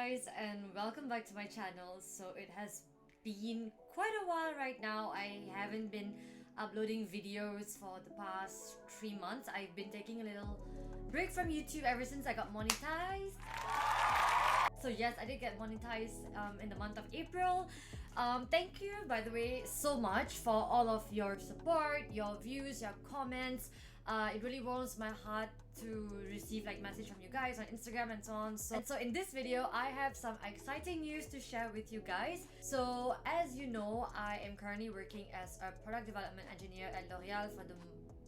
guys, and welcome back to my channel. So it has been quite a while right now. I haven't been uploading videos for the past 3 months. I've been taking a little break from YouTube ever since I got monetized. So yes, I did get monetized in the month of April. Thank you, by the way, so much for all of your support, your views, your comments. It really warms my heart to receive message from you guys on Instagram and so on. So in this video, I have some exciting news to share with you guys. So as you know, I am currently working as a product development engineer at L'Oreal for the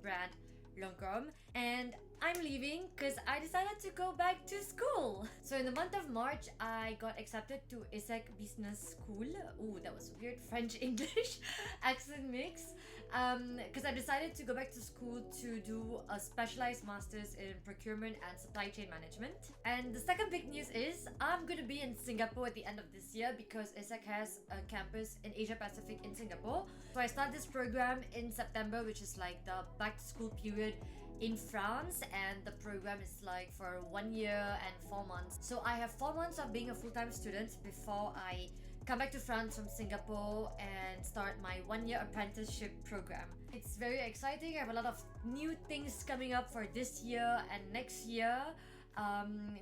brand Lancôme, and I'm leaving because I decided to go back to school. So in the month of March, I got accepted to ESSEC Business School. Ooh, that was weird French-English accent mix. Because I decided to go back to school to do a specialized master's in procurement and supply chain management. And the second big news is I'm going to be in Singapore at the end of this year because ESSEC has a campus in Asia Pacific in Singapore. So I start this program in September, which is like the back to school period in France, and the program is for 1 year and 4 months. So I have 4 months of being a full-time student before I come back to France from Singapore and start my 1-year apprenticeship program. It's very exciting. I have a lot of new things coming up for this year and next year.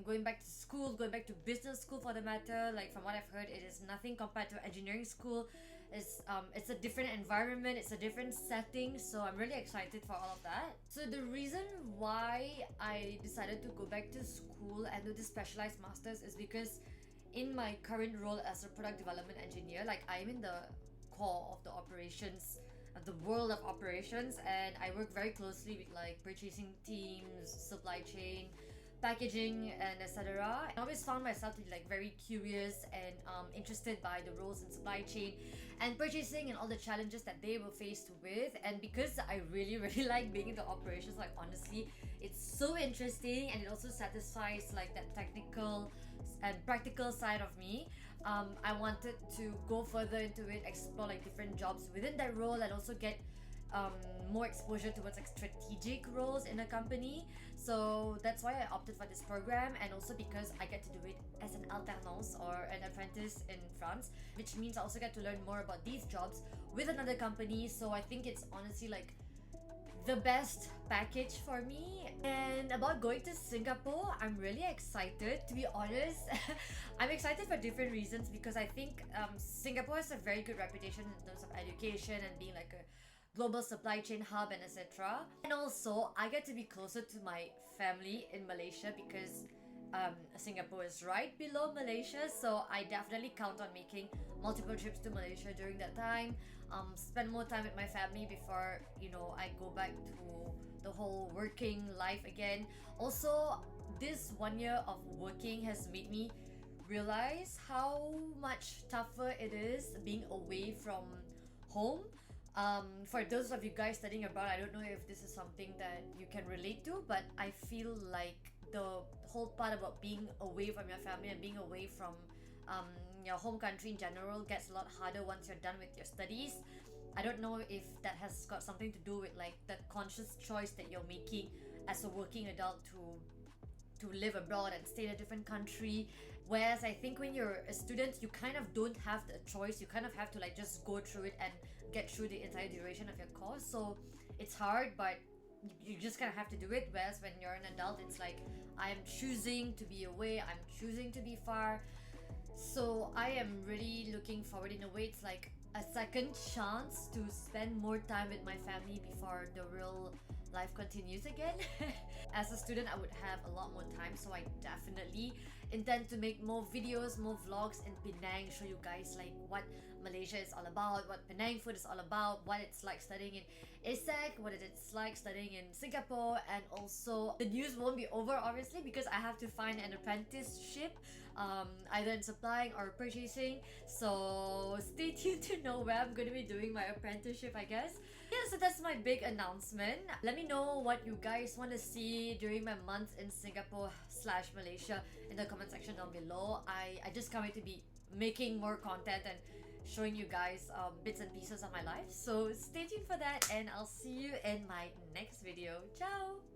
Going back to school, going back to business school for the matter. From what I've heard, it is nothing compared to engineering school. It's a different environment, it's a different setting, so I'm really excited for all of that. So the reason why I decided to go back to school and do this specialized masters is because in my current role as a product development engineer, I'm in the core of the operations, of the world of operations, and I work very closely with purchasing teams, supply chain, packaging, and etc. I always found myself to be very curious and interested by the roles in supply chain and purchasing and all the challenges that they were faced with. And because I really like being in the operations, honestly, it's so interesting, and it also satisfies that technical and practical side of me. I wanted to go further into it, explore different jobs within that role, and also get more exposure towards strategic roles in a company. So that's why I opted for this program, and also because I get to do it as an alternance or an apprentice in France, which means I also get to learn more about these jobs with another company. So I think it's honestly the best package for me. And about going to Singapore, I'm really excited, to be honest. I'm excited for different reasons, because I think Singapore has a very good reputation in terms of education and being a global supply chain hub and etc. And also I get to be closer to my family in Malaysia, because Singapore is right below Malaysia, so I definitely count on making multiple trips to Malaysia during that time. Spend more time with my family before I go back to the whole working life again. Also, this 1 year of working has made me realize how much tougher it is being away from home. For those of you guys studying abroad, I don't know if this is something that you can relate to, but I feel like the whole part about being away from your family and being away from your home country in general gets a lot harder once you're done with your studies. I don't know if that has got something to do with the conscious choice that you're making as a working adult to live abroad and stay in a different country. Whereas I think when you're a student, you kind of don't have the choice. You kind of have to just go through it and get through the entire duration of your course. So it's hard, but you just kind of have to do it. Whereas when you're an adult, it's I'm choosing to be away, I'm choosing to be far. So I am really looking forward. In a way, it's a second chance to spend more time with my family before the real life continues again. As a student, I would have a lot more time, so I definitely intend to make more videos, more vlogs in Penang, show you guys what Malaysia is all about, what Penang food is all about, what it's like studying in ESSEC, what it's like studying in Singapore. And also the news won't be over, obviously, because I have to find an apprenticeship, either in supplying or purchasing. So stay tuned to know where I'm going to be doing my apprenticeship, I guess. Yeah, so that's my big announcement. Let me know what you guys want to see during my months in Singapore/Malaysia in the comment section down below. I just can't wait to be making more content and showing you guys bits and pieces of my life. So stay tuned for that, and I'll see you in my next video. Ciao!